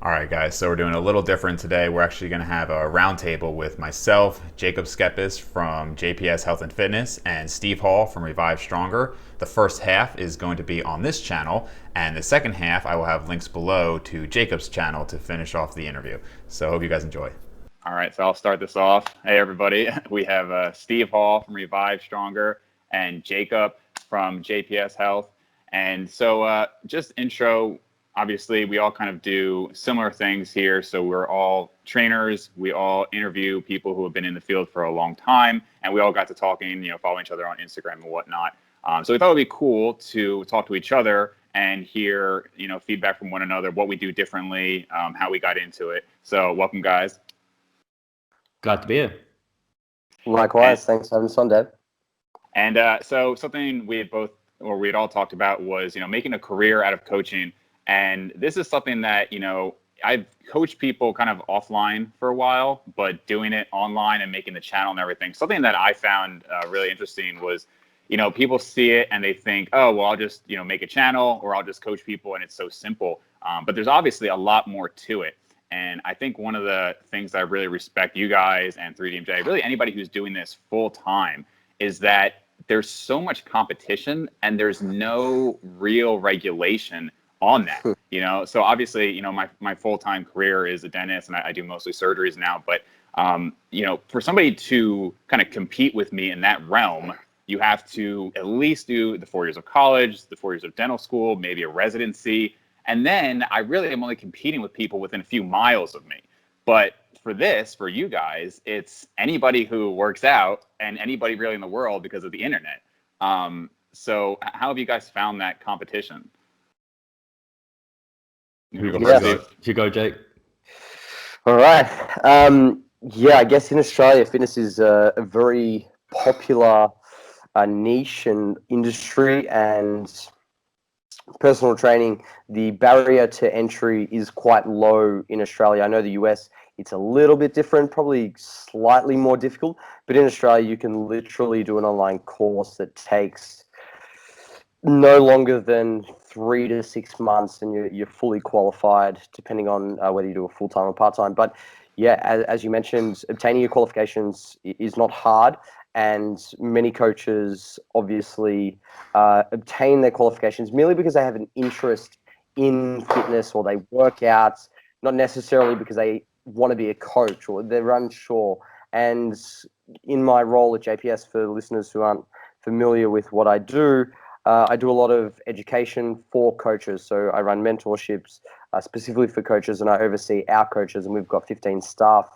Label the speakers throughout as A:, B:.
A: All right, guys, so we're doing a little different today. We're actually going to have a roundtable with myself, Jacob Schepis from JPS Health and Fitness, and Steve Hall from Revive Stronger. The first half is going to be on this channel, and the second half I will have links below to Jacob's channel to finish off the interview. So I hope you guys enjoy.
B: All right, so I'll start this off. Hey, everybody. We have Steve Hall from Revive Stronger and Jacob from JPS Health. And so just intro, obviously, we all kind of do similar things here. So we're all trainers. We all interview people who have been in the field for a long time. And we all got to talking, following each other on Instagram and whatnot. So we thought it would be cool to talk to each other and hear, feedback from one another, what we do differently, how we got into it. So welcome, guys.
C: Glad to be here.
D: Likewise, thanks for having us on, Dave.
B: And so something we had all talked about was, making a career out of coaching. And this is something that, I've coached people kind of offline for a while, but doing it online and making the channel and everything, something that I found really interesting was, people see it and they think, oh, well, I'll just, make a channel or I'll just coach people and it's so simple. But there's obviously a lot more to it. And I think one of the things that I really respect you guys and 3DMJ, really anybody who's doing this full time, is that there's so much competition and there's no real regulation on that. So obviously, my full-time career is a dentist and I do mostly surgeries now. But, for somebody to kind of compete with me in that realm, you have to at least do the 4 years of college, the 4 years of dental school, maybe a residency. And then I really am only competing with people within a few miles of me. But for you guys, it's anybody who works out and anybody really in the world because of the internet. So how have you guys found that competition?
C: You go, Jake.
D: All right. I guess in Australia, fitness is a very popular niche and industry, and personal training, the barrier to entry is quite low in Australia. I know the US, it's a little bit different, probably slightly more difficult, but in Australia, you can literally do an online course that takes no longer than 3 to 6 months, and you're fully qualified, depending on whether you do a full-time or part-time. But yeah, as you mentioned, obtaining your qualifications is not hard. And many coaches obviously obtain their qualifications merely because they have an interest in fitness or they work out, not necessarily because they want to be a coach or they're unsure. And in my role at JPS, for listeners who aren't familiar with what I do a lot of education for coaches. So I run mentorships specifically for coaches, and I oversee our coaches, and we've got 15 staff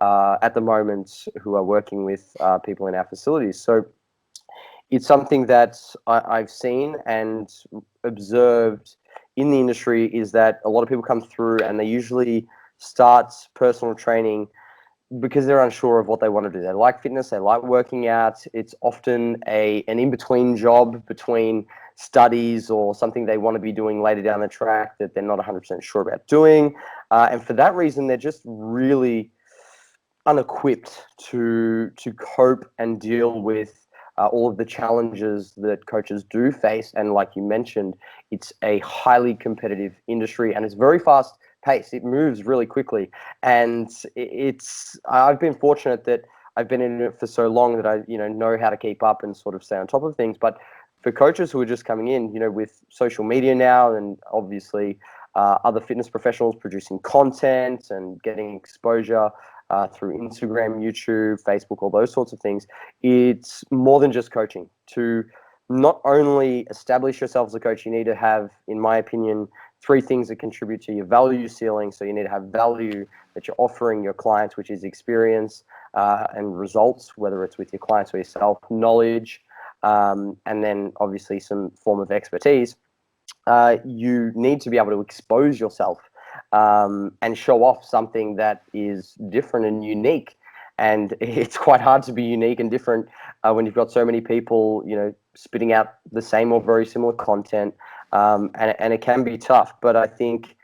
D: at the moment who are working with people in our facilities. So it's something that I've seen and observed in the industry, is that a lot of people come through and they usually start personal training because they're unsure of what they want to do. They like fitness, they like working out. It's often an in-between job between studies or something they want to be doing later down the track that they're not 100% sure about doing. And for that reason, they're just really unequipped to cope and deal with all of the challenges that coaches do face. And like you mentioned, it's a highly competitive industry and it's very fast paced. It moves really quickly. And I've been fortunate that I've been in it for so long that I know how to keep up and sort of stay on top of things. But for coaches who are just coming in, with social media now and obviously other fitness professionals producing content and getting exposure through Instagram, YouTube, Facebook, all those sorts of things, it's more than just coaching. To not only establish yourself as a coach, you need to have, in my opinion, 3 things that contribute to your value ceiling. So you need to have value that you're offering your clients, which is experience and results, whether it's with your clients or yourself, knowledge, and then obviously some form of expertise. You need to be able to expose yourself and show off something that is different and unique. And it's quite hard to be unique and different when you've got so many people, spitting out the same or very similar content. And it can be tough. But I think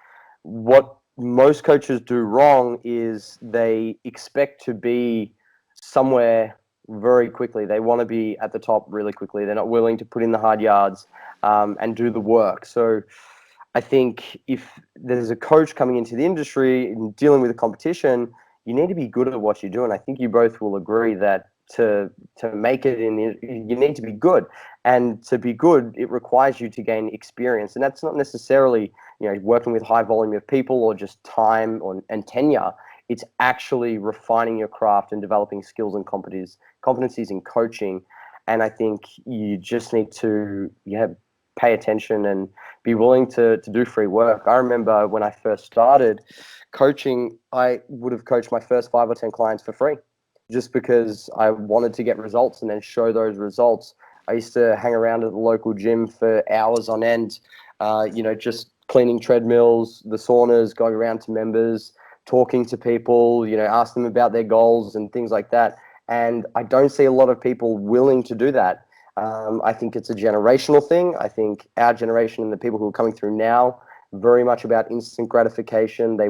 D: what most coaches do wrong is they expect to be somewhere very quickly. They want to be at the top really quickly. They're not willing to put in the hard yards and do the work. So I think if there's a coach coming into the industry and dealing with the competition, you need to be good at what you do. And I think you both will agree that to make it you need to be good. And to be good, it requires you to gain experience. And that's not necessarily, working with high volume of people or just time and tenure. It's actually refining your craft and developing skills and competencies in coaching. And I think you just need to pay attention and be willing to do free work. I remember when I first started coaching, I would have coached my first 5 or 10 clients for free just because I wanted to get results and then show those results. I used to hang around at the local gym for hours on end, just cleaning treadmills, the saunas, going around to members, talking to people, ask them about their goals and things like that. And I don't see a lot of people willing to do that. I think it's a generational thing. I think our generation and the people who are coming through now, very much about instant gratification. They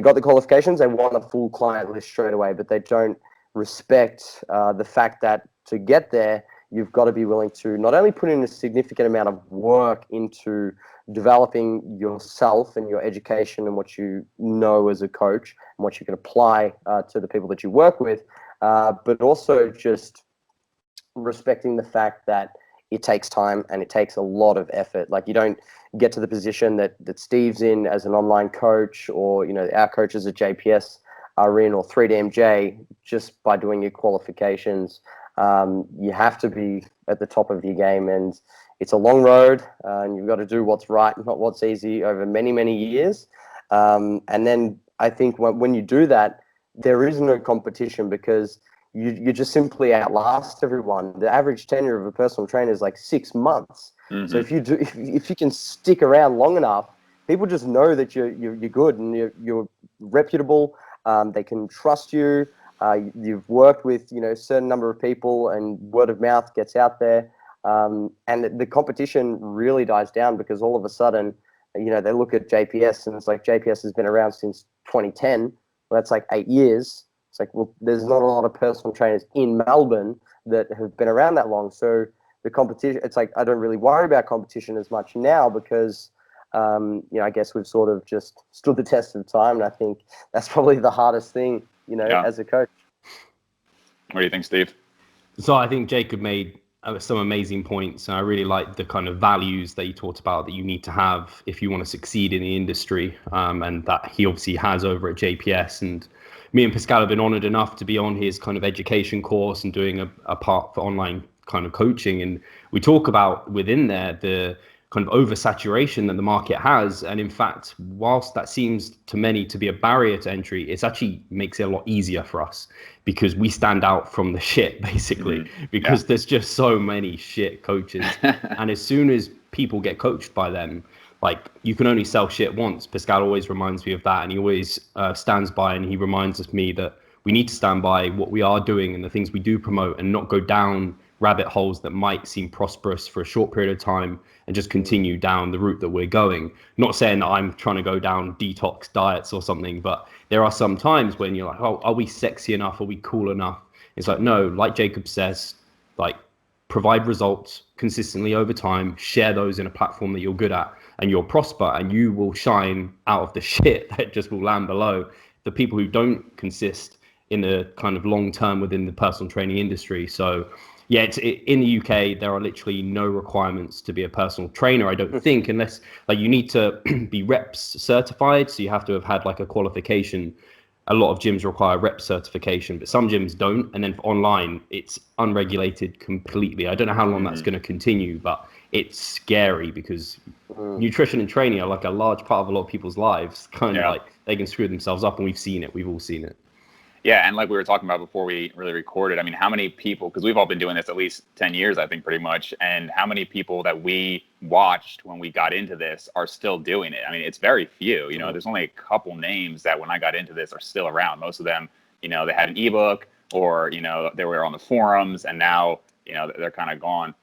D: got the qualifications, they want a full client list straight away, but they don't respect the fact that to get there, you've got to be willing to not only put in a significant amount of work into developing yourself and your education and what you know as a coach and what you can apply to the people that you work with, but also just respecting the fact that it takes time and it takes a lot of effort. Like, you don't get to the position that Steve's in as an online coach, or our coaches at JPS are in, or 3DMJ, just by doing your qualifications. You have to be at the top of your game, and it's a long road, and you've got to do what's right, not what's easy, over many, many years. And then I think when you do that, there is no competition, because you just simply outlast everyone. The average tenure of a personal trainer is like 6 months. Mm-hmm. So if you can stick around long enough, people just know that you're good and you're reputable. They can trust you. You've worked with a certain number of people, and word of mouth gets out there. And the competition really dies down, because all of a sudden, they look at JPS and it's like, JPS has been around since 2010. Well, that's like 8 years. It's like, well, there's not a lot of personal trainers in Melbourne that have been around that long. So the competition, it's like, I don't really worry about competition as much now, because, I guess we've sort of just stood the test of time. And I think that's probably the hardest thing, as a coach.
B: What do you think, Steve?
C: So I think Jacob made some amazing points. And I really like the kind of values that you talked about that you need to have if you want to succeed in the industry, and that he obviously has over at JPS. And me and Pascal have been honored enough to be on his kind of education course and doing a part for online kind of coaching. And we talk about within there the kind of oversaturation that the market has. And in fact, whilst that seems to many to be a barrier to entry, it actually makes it a lot easier for us, because we stand out from the shit, basically, because there's just so many shit coaches. And as soon as people get coached by them, like, you can only sell shit once. Pascal always reminds me of that, and he always stands by, and he reminds me that we need to stand by what we are doing and the things we do promote, and not go down rabbit holes that might seem prosperous for a short period of time and just continue down the route that we're going. Not saying that I'm trying to go down detox diets or something, but there are some times when you're like, oh, are we sexy enough? Are we cool enough? It's like, no, like Jacob says, like, provide results consistently over time, share those in a platform that you're good at, and you'll prosper, and you will shine out of the shit that just will land below the people who don't consist in the kind of long term within the personal training industry. So yeah, in the UK, there are literally no requirements to be a personal trainer, I don't think, unless like you need to be reps certified. So you have to have had like a qualification. A lot of gyms require rep certification, but some gyms don't. And then for online, it's unregulated completely. I don't know how long that's going to continue, but it's scary, because nutrition and training are like a large part of a lot of people's lives. Kind of like they can screw themselves up, and we've seen it. We've all seen it.
B: Yeah, and like we were talking about before we really recorded, I mean, how many people, because we've all been doing this at least 10 years, I think, pretty much, and how many people that we watched when we got into this are still doing it? I mean, it's very few. There's only a couple names that when I got into this are still around. Most of them, they had an ebook, or, they were on the forums, and now, they're kind of gone.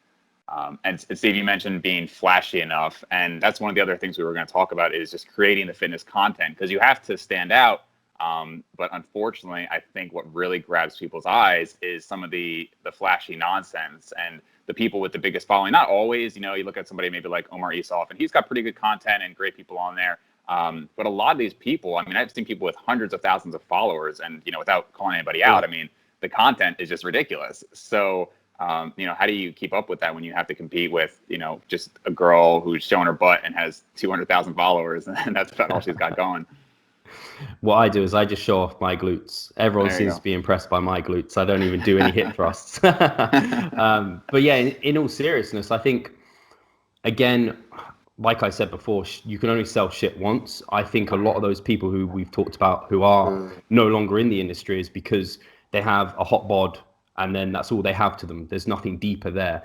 B: And Steve, you mentioned being flashy enough, and that's one of the other things we were going to talk about, is just creating the fitness content, because you have to stand out. But unfortunately, I think what really grabs people's eyes is some of the flashy nonsense. And the people with the biggest following. Not always, you know, you look at somebody maybe like Omar Isuf, and he's got pretty good content and great people on there. But a lot of these people, I mean, I've seen people with hundreds of thousands of followers, and, you know, without calling anybody out, I mean, the content is just ridiculous. So, you know, how do you keep up with that when you have to compete with, you know, just a girl who's showing her butt and has 200,000 followers, and that's about all she's got going?
C: What I do is I just show off my glutes. Everyone seems to be impressed by my glutes. I don't even do any hip thrusts. But yeah, in all seriousness, I think, again, like I said before, you can only sell shit once. I think a lot of those people who we've talked about who are no longer in the industry is because they have a hot bod and then that's all they have to them. There's nothing deeper there.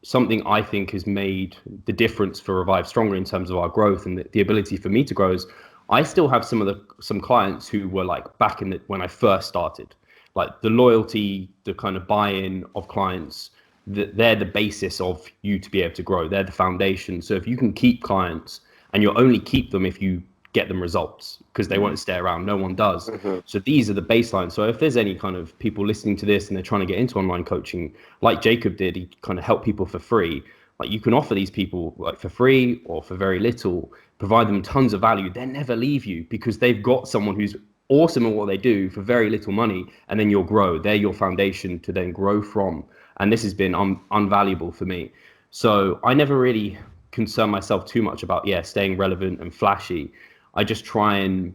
C: Something I think has made the difference for Revive Stronger in terms of our growth and the ability for me to grow is I still have some clients who were like back in when I first started, like the loyalty, the kind of buy-in of clients. They're the basis of you to be able to grow. They're the foundation. So if you can keep clients, and you'll only keep them if you get them results, because they won't stay around. No one does. So these are the baselines. So if there's any kind of people listening to this and they're trying to get into online coaching, like Jacob did, he kind of helped people for free. Like you can offer these people like for free or for very little, provide them tons of value. They'll never leave you because they've got someone who's awesome at what they do for very little money, and then you'll grow. They're your foundation to then grow from. And this has been invaluable for me. So I never really concern myself too much about, staying relevant and flashy. I just try and,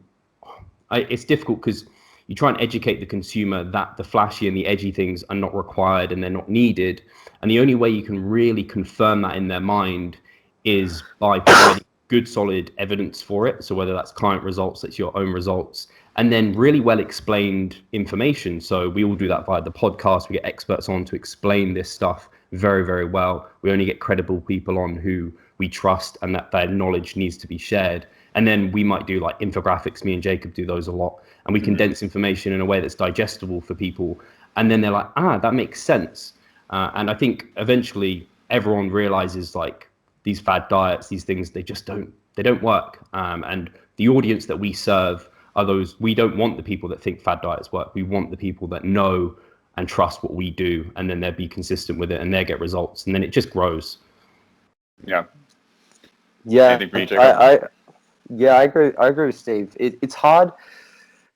C: it's difficult because you try and educate the consumer that the flashy and the edgy things are not required and they're not needed. And the only way you can really confirm that in their mind is by providing good, solid evidence for it. So whether that's client results, that's your own results, and then really well explained information. So we all do that via the podcast. We get experts on to explain this stuff very, very well. We only get credible people on who we trust and that their knowledge needs to be shared. And then we might do like infographics. Me and Jacob do those a lot. And we condense information in a way that's digestible for people. And then they're like, that makes sense. And I think eventually everyone realizes like these fad diets, these things, they don't work. And the audience that we serve are those, we don't want the people that think fad diets work. We want the people that know and trust what we do, and then they'll be consistent with it and they'll get results, and then it just grows.
B: Yeah.
D: I agree with Steve. It's hard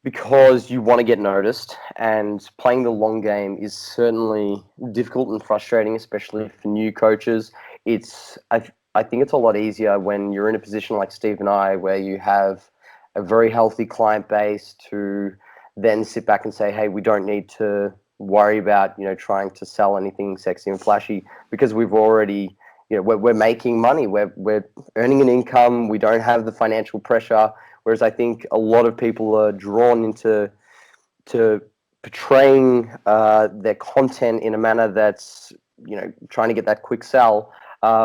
D: because you want to get noticed, and playing the long game is certainly difficult and frustrating, especially for new coaches. I think it's a lot easier when you're in a position like Steve and I, where you have a very healthy client base to then sit back and say, hey, we don't need to worry about, trying to sell anything sexy and flashy because we've already, we're making money, we're earning an income, we don't have the financial pressure. Whereas I think a lot of people are drawn into portraying their content in a manner that's, trying to get that quick sell.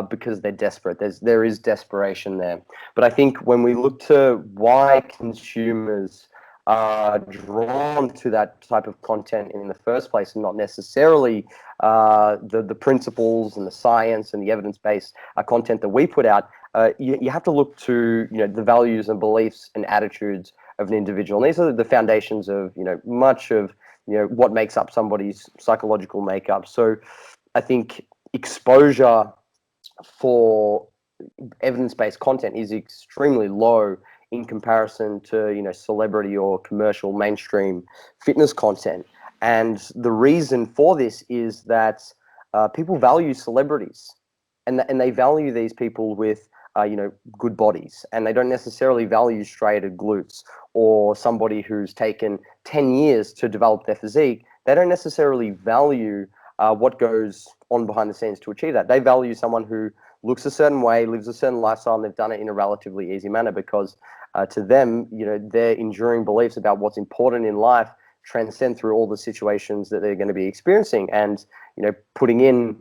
D: Because they're desperate. There is desperation there. But I think when we look to why consumers are drawn to that type of content in the first place, and not necessarily the principles and the science and the evidence-based content that we put out, you have to look to the values and beliefs and attitudes of an individual. And these are the foundations of much of what makes up somebody's psychological makeup. So I think exposure for evidence-based content is extremely low in comparison to celebrity or commercial mainstream fitness content. And the reason for this is that people value celebrities, and they value these people with good bodies, and they don't necessarily value striated glutes or somebody who's taken 10 years to develop their physique. They don't necessarily value what goes on behind the scenes to achieve that. They value someone who looks a certain way, lives a certain lifestyle, and they've done it in a relatively easy manner because to them, their enduring beliefs about what's important in life transcend through all the situations that they're going to be experiencing. And, putting in,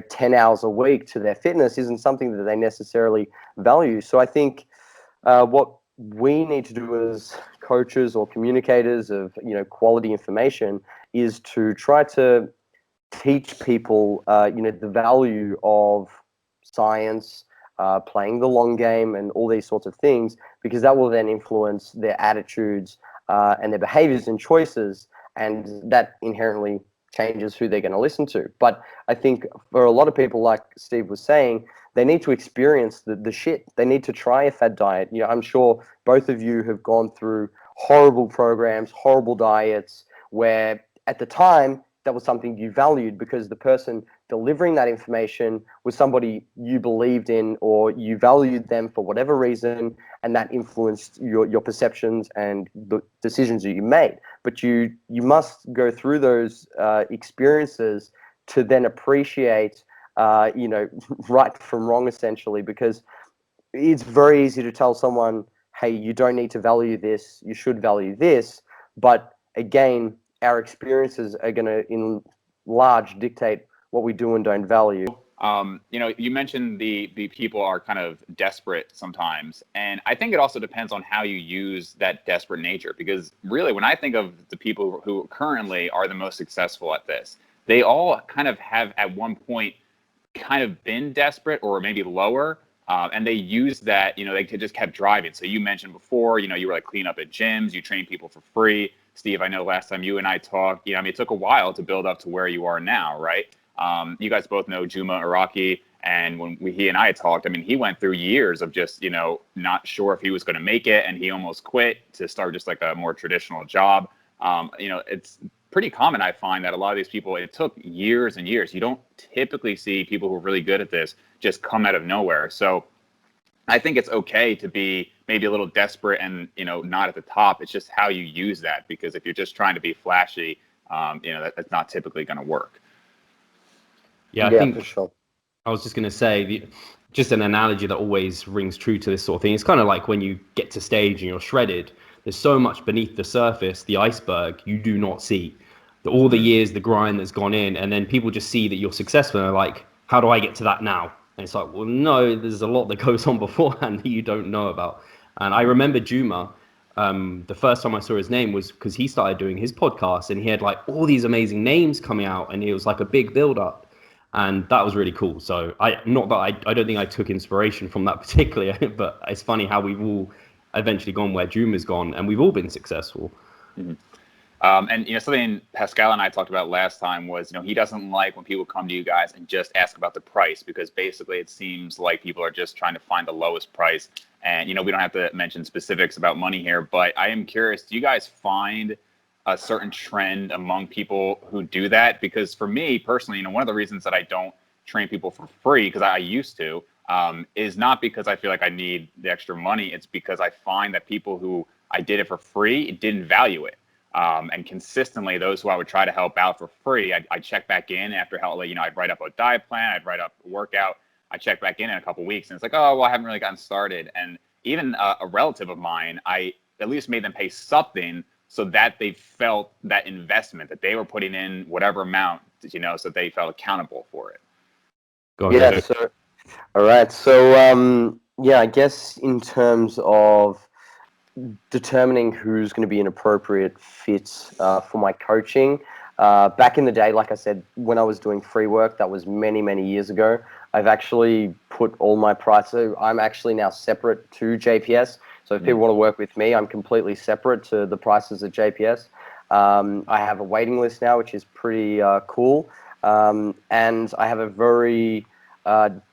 D: 10 hours a week to their fitness isn't something that they necessarily value. So I think what we need to do as coaches or communicators of, quality information is to try to teach people, the value of science, playing the long game, and all these sorts of things, because that will then influence their attitudes and their behaviors and choices, and that inherently changes who they're going to listen to. But I think for a lot of people, like Steve was saying, they need to experience the shit. They need to try a fad diet. I'm sure both of you have gone through horrible programs, horrible diets, where at the time that was something you valued because the person delivering that information was somebody you believed in or you valued them for whatever reason, and that influenced your perceptions and the decisions that you made. But you must go through those experiences to then appreciate right from wrong, essentially, because it's very easy to tell someone, hey, you don't need to value this, you should value this. But again, our experiences are going to in large dictate what we do and don't value.
B: You mentioned the people are kind of desperate sometimes, and I think it also depends on how you use that desperate nature, because really when I think of the people who currently are the most successful at this, they all kind of have at one point kind of been desperate or maybe lower, and they use that, they just kept driving. So you mentioned before, you were like clean up at gyms, you train people for free. Steve, I know last time you and I talked, it took a while to build up to where you are now, right? You guys both know Juma Araki, and when he and I talked, he went through years of just, not sure if he was going to make it, and he almost quit to start just like a more traditional job. It's pretty common, I find, that a lot of these people, it took years and years. You don't typically see people who are really good at this just come out of nowhere. So I think it's okay to be maybe a little desperate and, not at the top. It's just how you use that, because if you're just trying to be flashy, that's not typically going to work.
C: Yeah, I think
D: for sure.
C: I was just going to say, just an analogy that always rings true to this sort of thing. It's kind of like when you get to stage and you're shredded, there's so much beneath the surface, the iceberg, you do not see. All the years, the grind that's gone in, and then people just see that you're successful and are like, how do I get to that now? And it's like, well, no, there's a lot that goes on beforehand that you don't know about. And I remember Juma, the first time I saw his name was because he started doing his podcast, and he had like all these amazing names coming out, and it was like a big build up. And that was really cool. So I don't think I took inspiration from that particularly, but it's funny how we've all eventually gone where Juma's gone, and we've all been successful.
B: Mm-hmm. And something Pascal and I talked about last time was, he doesn't like when people come to you guys and just ask about the price, because basically it seems like people are just trying to find the lowest price. And, we don't have to mention specifics about money here, but I am curious, do you guys find a certain trend among people who do that? Because for me personally, one of the reasons that I don't train people for free, because I used to, is not because I feel like I need the extra money. It's because I find that people who I did it for free didn't value it. And consistently, those who I would try to help out for free, I'd check back in after help. I'd write up a diet plan, I'd write up a workout, I'd check back in a couple of weeks, and it's like, oh, well, I haven't really gotten started. And even a relative of mine, I at least made them pay something so that they felt that investment, that they were putting in whatever amount, so they felt accountable for it.
C: Go ahead.
D: Yeah. So, all right. So, I guess in terms of determining who's going to be an appropriate fit for my coaching. Back in the day, like I said, when I was doing free work, that was many, many years ago, I've actually put all my prices. I'm actually now separate to JPS. So if people want to work with me, I'm completely separate to the prices at JPS. I have a waiting list now, which is pretty cool. And I have a very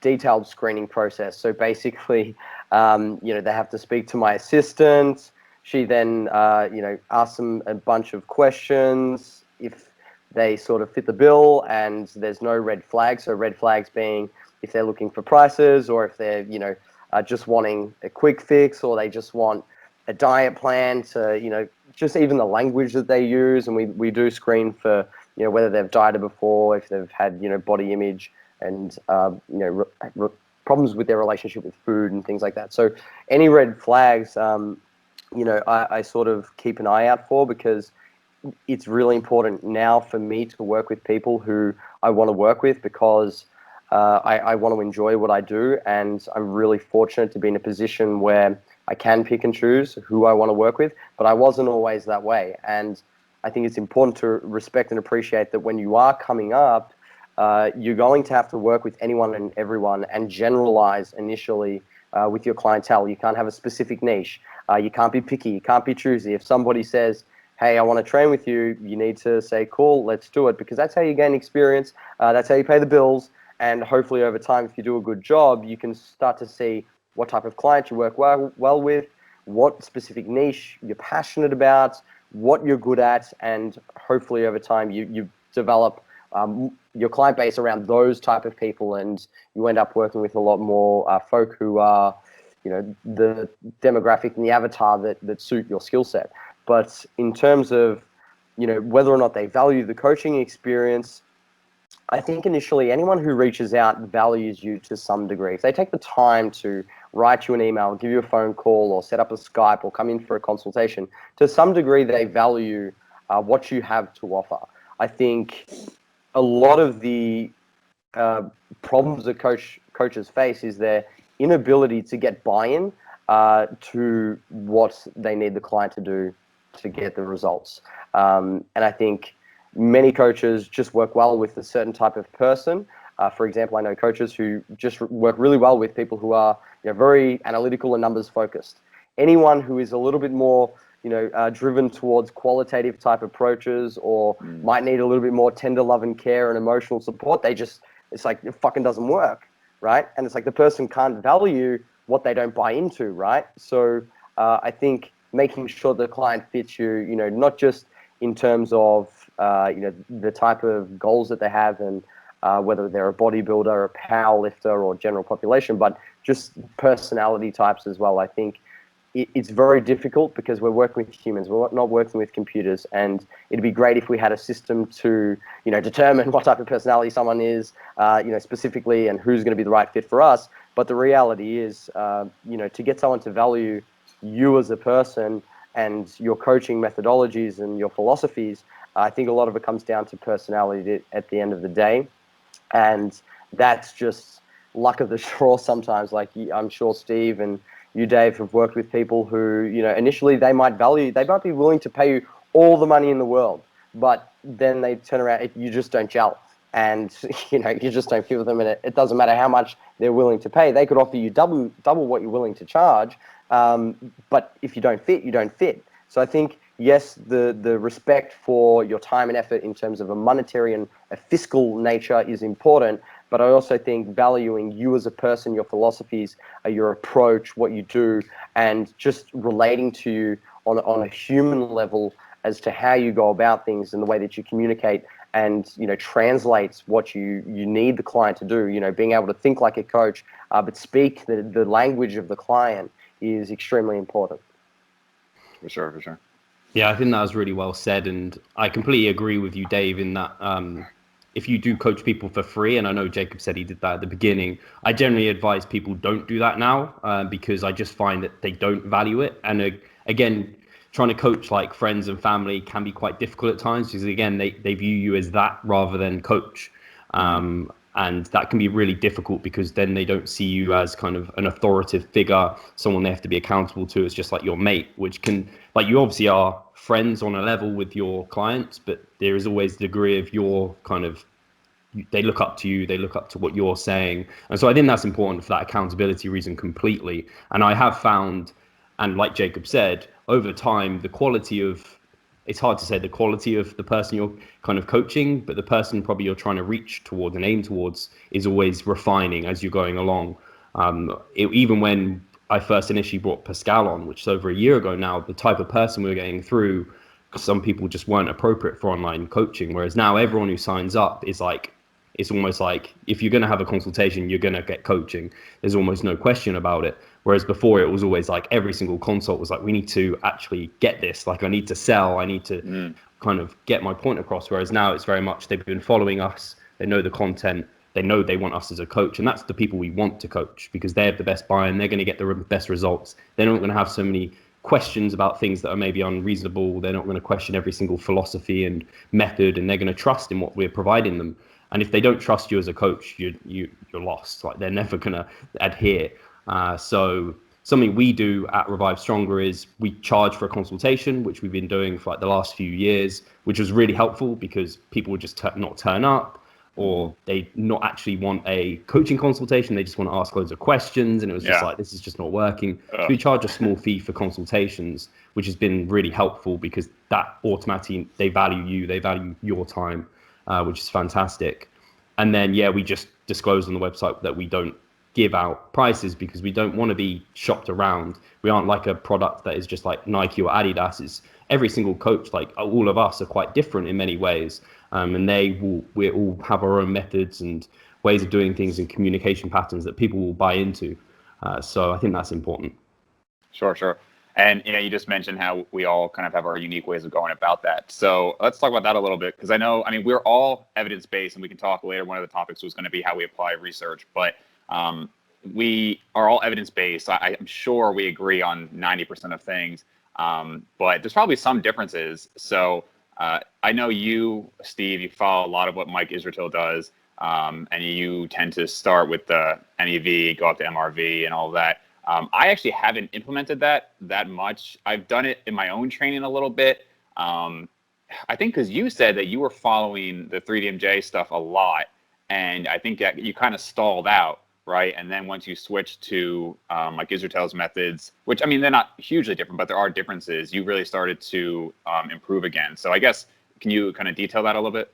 D: detailed screening process. So basically, they have to speak to my assistant. She then, asks them a bunch of questions. If they sort of fit the bill and there's no red flags, so red flags being if they're looking for prices, or if they're, just wanting a quick fix, or they just want a diet plan to, just even the language that they use. And we do screen for, whether they've dieted before, if they've had, body image and, problems with their relationship with food and things like that. So any red flags, I sort of keep an eye out for, because it's really important now for me to work with people who I want to work with, because I want to enjoy what I do, and I'm really fortunate to be in a position where I can pick and choose who I want to work with, but I wasn't always that way. And I think it's important to respect and appreciate that when you are coming up, you're going to have to work with anyone and everyone and generalize initially with your clientele. You can't have a specific niche. You can't be picky. You can't be choosy. If somebody says, hey, I want to train with you, you need to say, cool, let's do it, because that's how you gain experience. That's how you pay the bills. And hopefully over time, if you do a good job, you can start to see what type of client you work well with, what specific niche you're passionate about, what you're good at, and hopefully over time you develop your client base around those type of people, and you end up working with a lot more folk who are, the demographic and the avatar that suit your skill set. But in terms of, whether or not they value the coaching experience, I think initially anyone who reaches out values you to some degree. If they take the time to write you an email, give you a phone call, or set up a Skype, or come in for a consultation, to some degree they value what you have to offer. I think a lot of the problems that coaches face is their inability to get buy-in to what they need the client to do to get the results. And I think many coaches just work well with a certain type of person. For example, I know coaches who just work really well with people who are very analytical and numbers focused. Anyone who is a little bit more driven towards qualitative type approaches, or might need a little bit more tender love and care and emotional support, it's like it fucking doesn't work, right? And it's like the person can't value what they don't buy into, right? So I think making sure the client fits you, not just in terms of the type of goals that they have, and whether they're a bodybuilder, a power lifter, or general population, but just personality types as well. I think it's very difficult because we're working with humans. We're not working with computers, and it'd be great if we had a system to, determine what type of personality someone is, specifically, and who's going to be the right fit for us. But the reality is, to get someone to value you as a person and your coaching methodologies and your philosophies, I think a lot of it comes down to personality at the end of the day. And that's just luck of the draw sometimes. Like, I'm sure Steve and you, Dave, have worked with people who, initially they might be willing to pay you all the money in the world, but then they turn around, you just don't gel. And, you just don't fit with them, and it doesn't matter how much they're willing to pay. They could offer you double what you're willing to charge, but if you don't fit, you don't fit. So I think, yes, the respect for your time and effort in terms of a monetary and a fiscal nature is important, but I also think valuing you as a person, your philosophies, your approach, what you do, and just relating to you on a human level as to how you go about things and the way that you communicate, and translates what you need the client to do. Being able to think like a coach, but speak the language of the client is extremely important.
B: For sure.
C: Yeah, I think that was really well said, and I completely agree with you, Dave, in that if you do coach people for free, and I know Jacob said he did that at the beginning, I generally advise people don't do that now, because I just find that they don't value it. And again, trying to coach like friends and family can be quite difficult at times, because again, they view you as that rather than coach. And that can be really difficult, because then they don't see you as kind of an authoritative figure, someone they have to be accountable to. It's just like your mate, which can, like, you obviously are friends on a level with your clients, but there is always the degree of your kind of, they look up to you, they look up to what you're saying. And so I think that's important for that accountability reason completely. And I have found, and like Jacob said, over time, the quality of, it's hard to say the quality of the person you're kind of coaching, but the person probably you're trying to reach towards and aim towards is always refining as you're going along. Even when I first initially brought Pascal on, which is over a year ago now, the type of person we were getting through, some people just weren't appropriate for online coaching. Whereas now everyone who signs up is like, it's almost like if you're going to have a consultation, you're going to get coaching. There's almost no question about it. Whereas before it was always like every single consult was like, we need to actually get this. Like, I need to sell. I need to kind of get my point across. Whereas now it's very much, they've been following us. They know the content. They know they want us as a coach. And that's the people we want to coach, because they have the best buy-in. They're going to get the best results. They're not going to have so many questions about things that are maybe unreasonable. They're not going to question every single philosophy and method, and they're going to trust in what we're providing them. And if they don't trust you as a coach, you're lost. Like, they're never going to adhere. So something we do at Revive Stronger is we charge for a consultation, which we've been doing for like the last few years, which was really helpful because people would just not turn up. or they not actually want a coaching consultation. They just want to ask loads of questions. And it was just like, this is just not working. So we charge a small fee for consultations, which has been really helpful because that automatically, they value you, they value your time, which is fantastic. And then, we just disclose on the website that we don't give out prices because we don't want to be shopped around. We aren't like a product that is just like Nike or Adidas. It's every single coach, like all of us, are quite different in many ways. And we all have our own methods and ways of doing things and communication patterns that people will buy into. So I think that's important.
B: Sure. And you just mentioned how we all kind of have our unique ways of going about that. So let's talk about that a little bit, because we're all evidence-based, and we can talk later. One of the topics was going to be how we apply research, but we are all evidence-based. I'm sure we agree on 90% of things, but there's probably some differences. So I know you, Steve, you follow a lot of what Mike Israetel does, and you tend to start with the MEV, go up to MRV and all of that. I actually haven't implemented that much. I've done it in my own training a little bit. I think because you said that you were following the 3DMJ stuff a lot, and I think that you kind of stalled out, right? And then once you switch to like Israetel's methods, which they're not hugely different, but there are differences, you really started to improve again. So I guess, can you kind of detail that a little bit?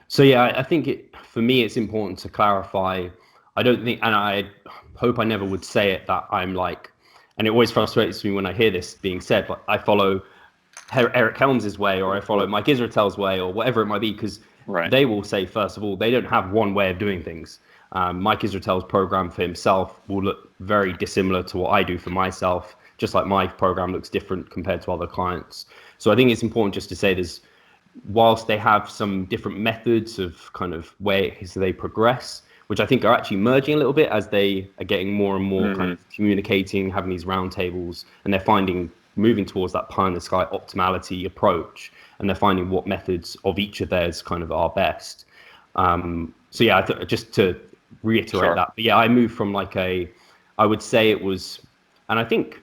C: So I think for me, it's important to clarify. I don't think, and I hope I never would say it, that I'm like, and it always frustrates me when I hear this being said, but I follow Eric Helms' way, or I follow Mike Israetel's way, or whatever it might be, because they will say, first of all, they don't have one way of doing things. Mike Israetel's program for himself will look very dissimilar to what I do for myself, just like my program looks different compared to other clients. So I think it's important just to say whilst they have some different methods of kind of ways they progress, which I think are actually merging a little bit as they are getting more and more kind of communicating, having these roundtables, and they're moving towards that pie in the sky optimality approach, and they're finding what methods of each of theirs kind of are best. Just to reiterate that. But I moved from I would say it was, and I think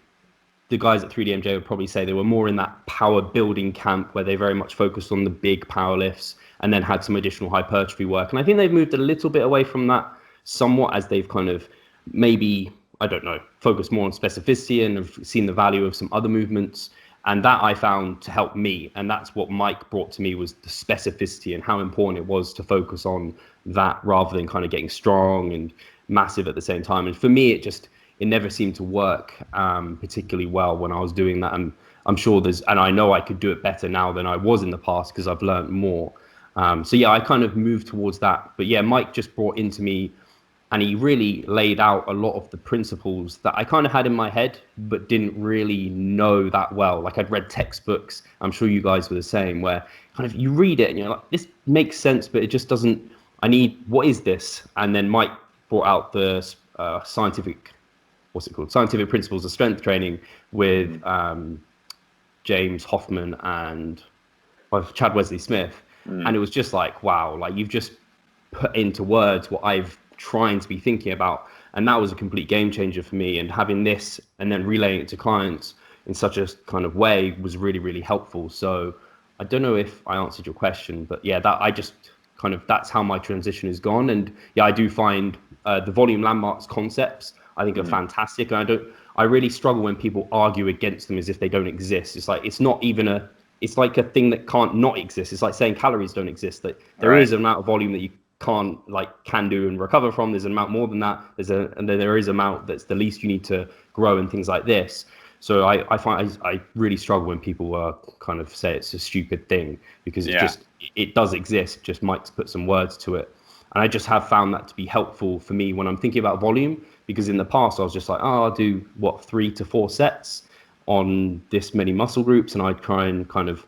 C: the guys at 3DMJ would probably say they were more in that power building camp where they very much focused on the big power lifts and then had some additional hypertrophy work. And I think they've moved a little bit away from that somewhat as they've kind of maybe, I don't know, focused more on specificity and have seen the value of some other movements. And that I found to help me. And that's what Mike brought to me, was the specificity and how important it was to focus on that rather than kind of getting strong and massive at the same time. And for me, it never seemed to work particularly well when I was doing that. And I'm sure and I know I could do it better now than I was in the past because I've learned more. I kind of moved towards that. But Mike just brought into me, and he really laid out a lot of the principles that I kind of had in my head, but didn't really know that well. Like, I'd read textbooks, I'm sure you guys were the same, where kind of you read it and you're like, this makes sense, but it just doesn't, what is this? And then Mike brought out the scientific principles of strength training with James Hoffman and Chad Wesley Smith. And it was just like, wow, like you've just put into words what I've trying to be thinking about. And that was a complete game changer for me. And having this and then relaying it to clients in such a kind of way was really, really helpful. So I don't know if I answered your question, but that's how my transition has gone. And I do find the volume landmarks concepts, I think, are fantastic. And I really struggle when people argue against them as if they don't exist. It's like, it's like a thing that can't not exist. It's like saying calories don't exist. That there is an amount of volume that you can do and recover from. There's an amount more than that. And then there is an amount that's the least you need to grow and things like this. So I find I really struggle when people kind of say it's a stupid thing, because it does exist. Just Mike's put some words to it. And I just have found that to be helpful for me when I'm thinking about volume, because in the past I was just like, I'll do 3 to 4 sets on this many muscle groups, and I'd try and kind of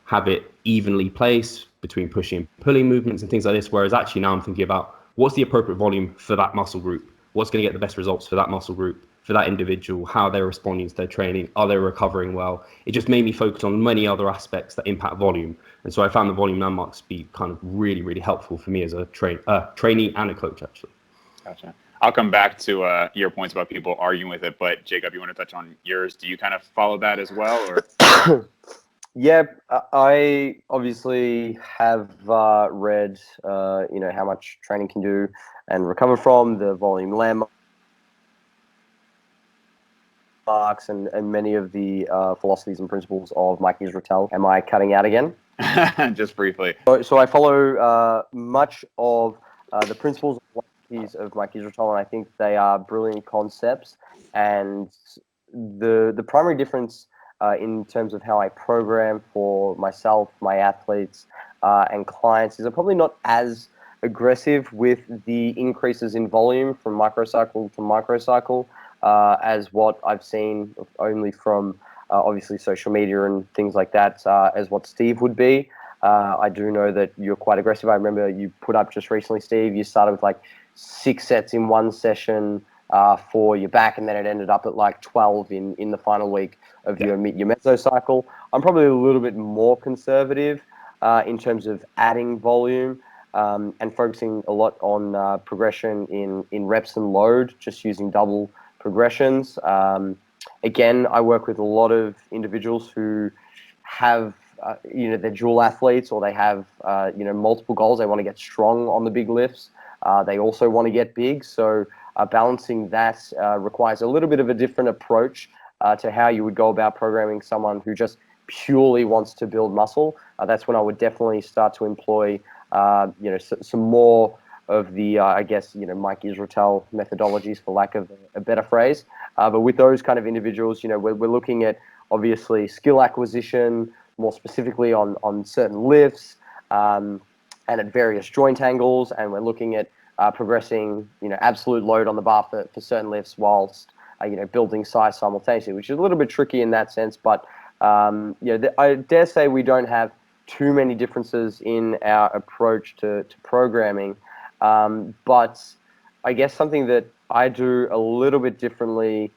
C: have it evenly placed between pushing and pulling movements and things like this. Whereas actually now I'm thinking about what's the appropriate volume for that muscle group, what's going to get the best results for that muscle group, for that individual, how they're responding to their training, are they recovering well? It just made me focus on many other aspects that impact volume. And so I found the volume landmarks to be kind of really, really helpful for me as a trainee and a coach, actually.
B: Gotcha. I'll come back to your points about people arguing with it, but Jacob, you want to touch on yours? Do you kind of follow that as well, or?
D: Yeah, I obviously have read, how much training can do and recover from, the volume landmarks, and many of the philosophies and principles of Mike Israetel. Am I cutting out again?
B: Just briefly.
D: So I follow much of the principles of Mike Israetel, and I think they are brilliant concepts. And the primary difference in terms of how I program for myself, my athletes, and clients is I'm probably not as aggressive with the increases in volume from microcycle to microcycle as what I've seen only from obviously social media and things like that, as what Steve would be. I do know that you're quite aggressive. I remember you put up just recently, Steve, you started with like 6 sets in one session for your back, and then it ended up at like 12 in the final week of your mesocycle. I'm probably a little bit more conservative in terms of adding volume and focusing a lot on progression in reps and load, just using double progressions. Again, I work with a lot of individuals who have they're dual athletes, or they have multiple goals. They want to get strong on the big lifts. They also want to get big. So balancing that requires a little bit of a different approach to how you would go about programming someone who just purely wants to build muscle. That's when I would definitely start to employ some more of the Mike Israetel methodologies, for lack of a better phrase. But with those kind of individuals, we're looking at obviously skill acquisition, more specifically on certain lifts and at various joint angles, and we're looking at progressing absolute load on the bar for certain lifts whilst building size simultaneously, which is a little bit tricky in that sense. But I dare say we don't have too many differences in our approach to programming. But I guess something that I do a little bit differently,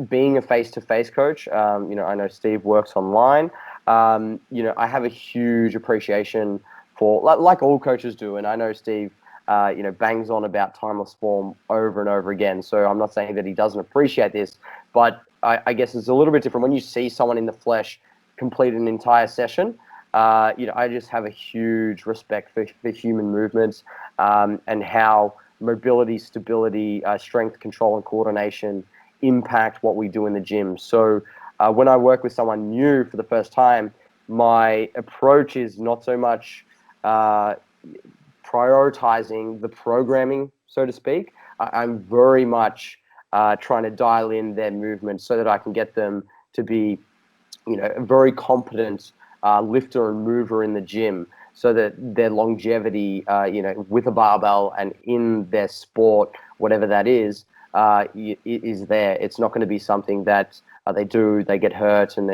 D: being a face-to-face coach, I know Steve works online. I have a huge appreciation for, like all coaches do, and I know Steve, bangs on about timeless form over and over again. So I'm not saying that he doesn't appreciate this, but I guess it's a little bit different when you see someone in the flesh complete an entire session. I just have a huge respect for human movements and how mobility, stability, strength, control, and coordination impact what we do in the gym. So when I work with someone new for the first time, my approach is not so much prioritizing the programming, so to speak. I'm very much trying to dial in their movement so that I can get them to be, a very competent lifter and mover in the gym, so that their longevity, with a barbell and in their sport, whatever that is there. It's not going to be something that they get hurt, and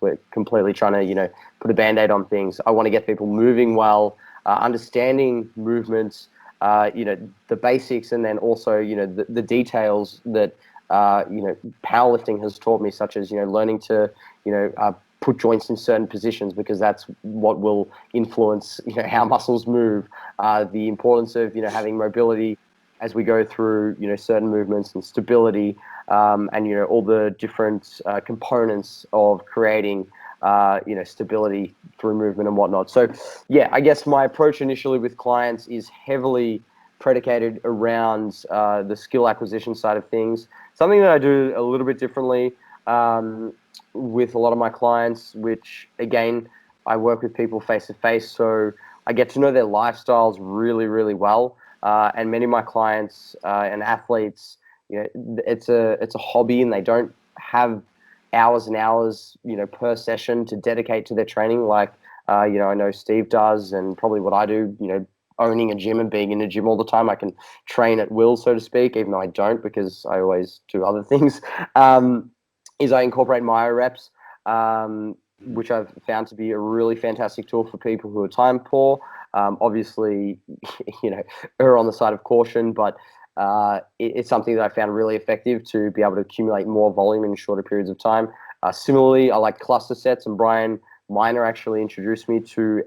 D: we're completely trying to, put a Band-Aid on things. I want to get people moving well, understanding movements, the basics, and then also, the details that, powerlifting has taught me, such as, learning to, put joints in certain positions, because that's what will influence, how muscles move, the importance of, having mobility as we go through, certain movements, and stability, and, all the different components of creating, stability through movement and whatnot. So, yeah, I guess my approach initially with clients is heavily predicated around the skill acquisition side of things. Something that I do a little bit differently with a lot of my clients, which, again, I work with people face to face, so I get to know their lifestyles really, really well. And many of my clients and athletes, it's a hobby, and they don't have hours and hours, per session to dedicate to their training. Like, I know Steve does, and probably what I do, owning a gym and being in a gym all the time. I can train at will, so to speak, even though I don't, because I always do other things. Is I incorporate myo reps, which I've found to be a really fantastic tool for people who are time poor. Obviously, err on the side of caution, but it's something that I found really effective to be able to accumulate more volume in shorter periods of time. Similarly, I like cluster sets, and Brian Miner actually introduced me to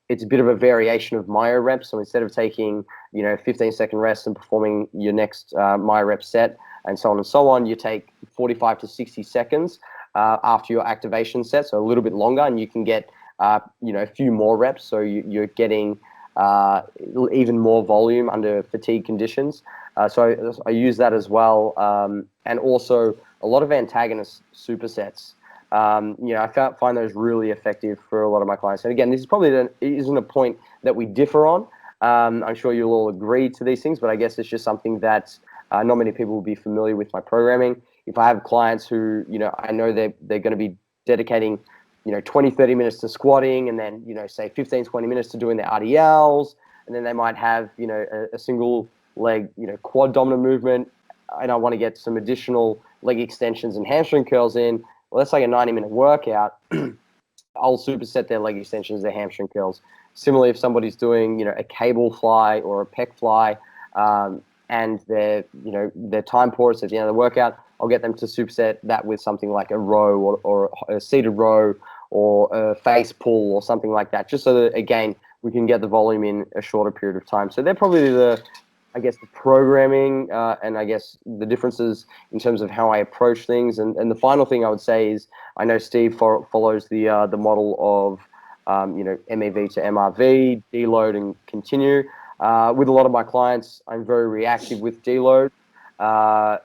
D: it's a bit of a variation of myo reps. So instead of taking, 15-second rest and performing your next myo rep set, and so on and so on, you take 45 to 60 seconds. after your activation set, so a little bit longer, and you can get a few more reps, so you're getting even more volume under fatigue conditions. So I use that as well, and also a lot of antagonist supersets. I find those really effective for a lot of my clients. And again, this is probably isn't a point that we differ on. I'm sure you'll all agree to these things, but I guess it's just something that not many people will be familiar with my programming. If I have clients who, I know they're going to be dedicating 20, 30 minutes to squatting, and then, say 15, 20 minutes to doing their RDLs. And then they might have, a single leg, quad dominant movement. And I want to get some additional leg extensions and hamstring curls in. Well, that's like a 90-minute workout. I'll superset their leg extensions, their hamstring curls. Similarly, if somebody's doing, a cable fly or a pec fly, and they're time poor at the end of the workout, I'll get them to superset that with something like a row or a seated row or a face pull or something like that, just so that, again, we can get the volume in a shorter period of time. So they're probably the programming and I guess the differences in terms of how I approach things. And the final thing I would say is, I know Steve follows the model of MEV to MRV, deload and continue. With a lot of my clients, I'm very reactive with deload. I'll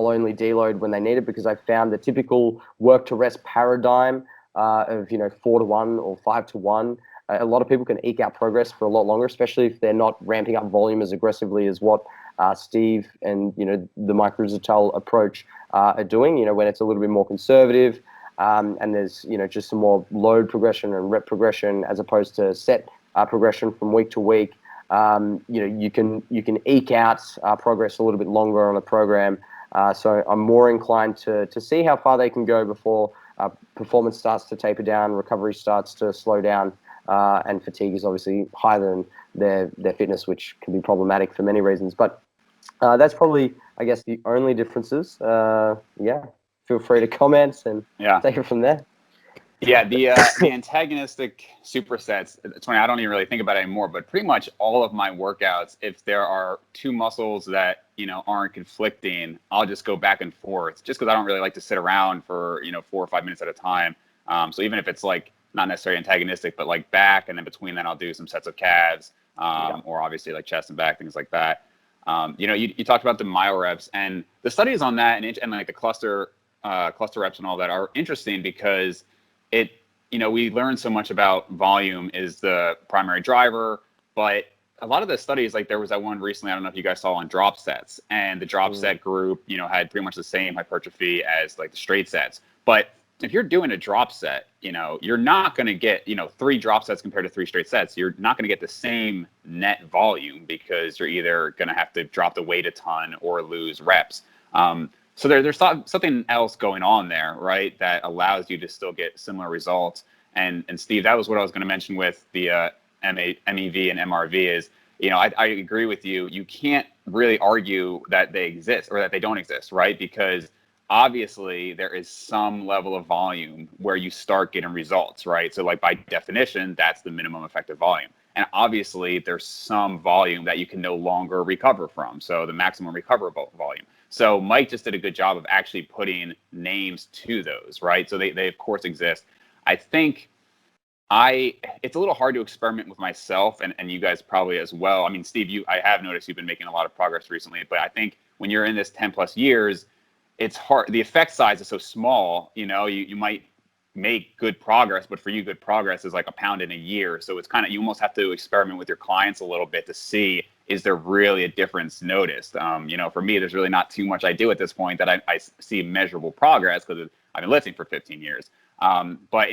D: only deload when they need it, because I found the typical work to rest paradigm of 4-to-1 or 5-to-1. A lot of people can eke out progress for a lot longer, especially if they're not ramping up volume as aggressively as what Steve and the Mike Rizzatello approach are doing. When it's a little bit more conservative, and there's just some more load progression and rep progression as opposed to set progression from week to week. You can eke out progress a little bit longer on a program. So I'm more inclined to see how far they can go before performance starts to taper down, recovery starts to slow down, and fatigue is obviously higher than their fitness, which can be problematic for many reasons. But that's probably, I guess, the only differences. Feel free to comment and take it from there.
B: Yeah, the antagonistic supersets, it's funny, I don't even really think about it anymore, but pretty much all of my workouts, if there are two muscles that, aren't conflicting, I'll just go back and forth, just because I don't really like to sit around for, 4 or 5 minutes at a time. So even if it's like not necessarily antagonistic, but like back, and then between then I'll do some sets of calves, or obviously like chest and back, things like that. You talked about the mile reps, and the studies on that and like the cluster reps and all that are interesting, because we learn so much about volume is the primary driver, but a lot of the studies, like there was that one recently, I don't know if you guys saw, on drop sets, and the drop set group, had pretty much the same hypertrophy as like the straight sets. But if you're doing a drop set, you're not going to get, 3 drop sets compared to 3 straight sets. You're not going to get the same net volume, because you're either going to have to drop the weight a ton or lose reps. So there's something else going on there, right, that allows you to still get similar results. And Steve, that was what I was going to mention with the MEV and MRV is, I agree with you. You can't really argue that they exist or that they don't exist, right? Because obviously there is some level of volume where you start getting results, right? So like by definition, that's the minimum effective volume. And obviously there's some volume that you can no longer recover from. So the maximum recoverable volume. So Mike just did a good job of actually putting names to those, right? So they of course exist. I think it's a little hard to experiment with myself, and you guys probably as well. I mean, Steve, I have noticed you've been making a lot of progress recently, but I think when you're in this 10 plus years, it's hard. The effect size is so small, you might make good progress, but for you, good progress is like a pound in a year. So it's kind of, you almost have to experiment with your clients a little bit to see, is there really a difference noticed? For me, there's really not too much I do at this point that I see measurable progress, because I've been lifting for 15 years. But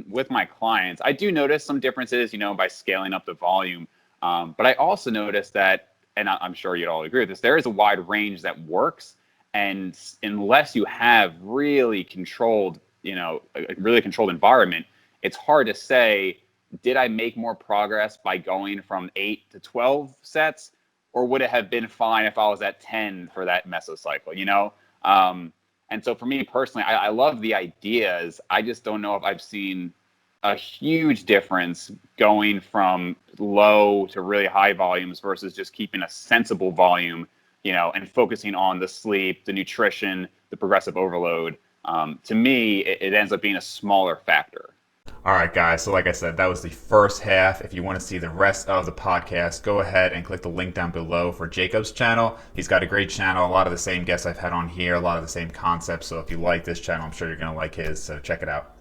B: with my clients, I do notice some differences, by scaling up the volume. But I also notice that, and I'm sure you'd all agree with this, there is a wide range that works. And unless you have really controlled, a really controlled environment, it's hard to say, did I make more progress by going from 8 to 12 sets, or would it have been fine if I was at 10 for that mesocycle, And so for me personally, I love the ideas. I just don't know if I've seen a huge difference going from low to really high volumes versus just keeping a sensible volume, and focusing on the sleep, the nutrition, the progressive overload. to me, it ends up being a smaller factor.
A: All right, guys. So like I said, that was the first half. If you want to see the rest of the podcast, go ahead and click the link down below for Jacob's channel. He's got a great channel, a lot of the same guests I've had on here, a lot of the same concepts. So if you like this channel, I'm sure you're going to like his. So check it out.